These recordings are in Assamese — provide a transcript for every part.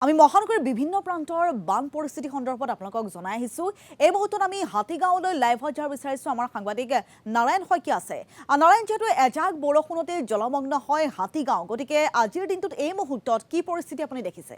আমি মহানগৰীৰ বিভিন্ন প্ৰান্তৰ বান পৰিস্থিতি সন্দৰ্ভত আপোনালোকক জনাই আহিছোঁ। এই মুহূৰ্তত আমি হাতীগাঁৱলৈ লাইভত যাব বিচাৰিছোঁ। আমাৰ সাংবাদিক নাৰায়ণ শইকীয়া আছে। নাৰায়ণ, যিহেতু এজাক বৰষুণতে জলমগ্ন হয় হাতীগাঁও, গতিকে আজিৰ দিনটোত এই মুহূৰ্তত কি পৰিস্থিতি আপুনি দেখিছে?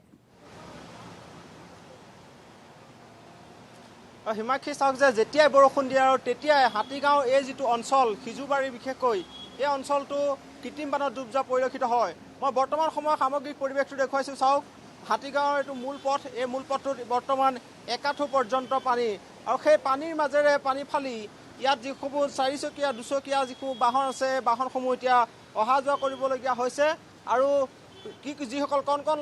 হিমাক্ষী চাওক যে যেতিয়াই বৰষুণ দিয়ে আৰু তেতিয়াই হাতীগাঁও এই যিটো অঞ্চল সিজুবাৰী বিশেষকৈ এই অঞ্চলটো কৃত্ৰিম বানত ডুব যোৱা পৰিলক্ষিত হয়। মই বৰ্তমান সময়ত সামগ্ৰিক পৰিৱেশটো দেখুৱাইছোঁ। চাওক, হাতীগাঁৱৰ এইটো মূল পথ, এই মূল পথটোত বৰ্তমান একাঠু পৰ্যন্ত পানী, আৰু সেই পানীৰ মাজেৰে পানী ফালি ইয়াত যিসমূহ চাৰিচকীয়া দুচকীয়া যিসমূহ বাহন আছে, বাহনসমূহ এতিয়া অহা যোৱা কৰিবলগীয়া হৈছে। আৰু যিসকল কণ কণ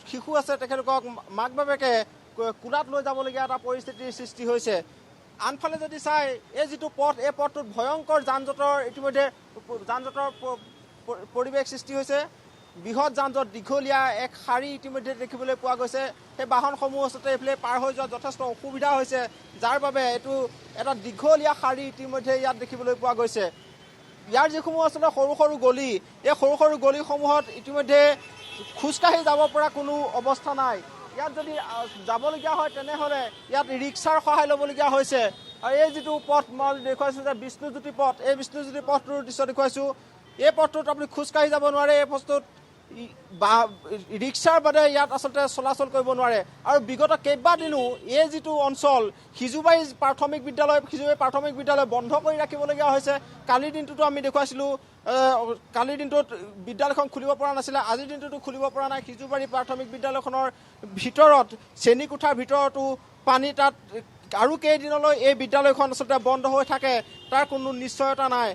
শিশু আছে তেখেতলোকক মাক বাপেকে কোলাত লৈ যাবলগীয়া এটা পৰিস্থিতিৰ সৃষ্টি হৈছে। আনফালে যদি চাই, এই যিটো পথ, এই পথটোত ভয়ংকৰ যান জঁটৰ ইতিমধ্যে যান জঁটৰ পৰিৱেশ সৃষ্টি হৈছে। বৃহৎ যান জঁট, দীঘলীয়া এক শাৰী ইতিমধ্যে দেখিবলৈ পোৱা গৈছে। সেই বাহনসমূহ আচলতে এইফালে পাৰ হৈ যোৱা যথেষ্ট অসুবিধা হৈছে, যাৰ বাবে এইটো এটা দীঘলীয়া শাৰী ইতিমধ্যে ইয়াত দেখিবলৈ পোৱা গৈছে। ইয়াৰ যিসমূহ আচলতে সৰু সৰু গলি, এই সৰু সৰু গলিসমূহত ইতিমধ্যে খোজকাঢ়ি যাব পৰা কোনো অৱস্থা নাই। ইয়াত যদি যাবলগীয়া হয় তেনেহ'লে ইয়াত ৰিক্সাৰ সহায় ল'বলগীয়া হৈছে। আৰু এই যিটো পথ মই দেখুৱাইছোঁ যে বিষ্ণুজ্যোতি পথ, এই বিষ্ণুজ্যোতি পথটোৰ দৃশ্য দেখুৱাইছোঁ। এই পথটোত আপুনি খোজকাঢ়ি যাব নোৱাৰে, এই পথটোত ৰিক্সাৰ বাদে ইয়াত আচলতে চলাচল কৰিব নোৱাৰে। আৰু বিগত কেইবাদিনো এই যিটো অঞ্চল সিজুবাৰী প্ৰাথমিক বিদ্যালয় বন্ধ কৰি ৰাখিবলগীয়া হৈছে। কালিৰ দিনটোতো আমি দেখুৱাইছিলোঁ, কালিৰ দিনটোত বিদ্যালয়খন খুলিব পৰা নাছিলে, আজিৰ দিনটোতো খুলিব পৰা নাই। সিজুবাৰী প্ৰাথমিক বিদ্যালয়খনৰ ভিতৰত শ্ৰেণীকোঠাৰ ভিতৰতো পানী, তাত আৰু কেইদিনলৈ এই বিদ্যালয়খন আচলতে বন্ধ হৈ থাকে তাৰ কোনো নিশ্চয়তা নাই।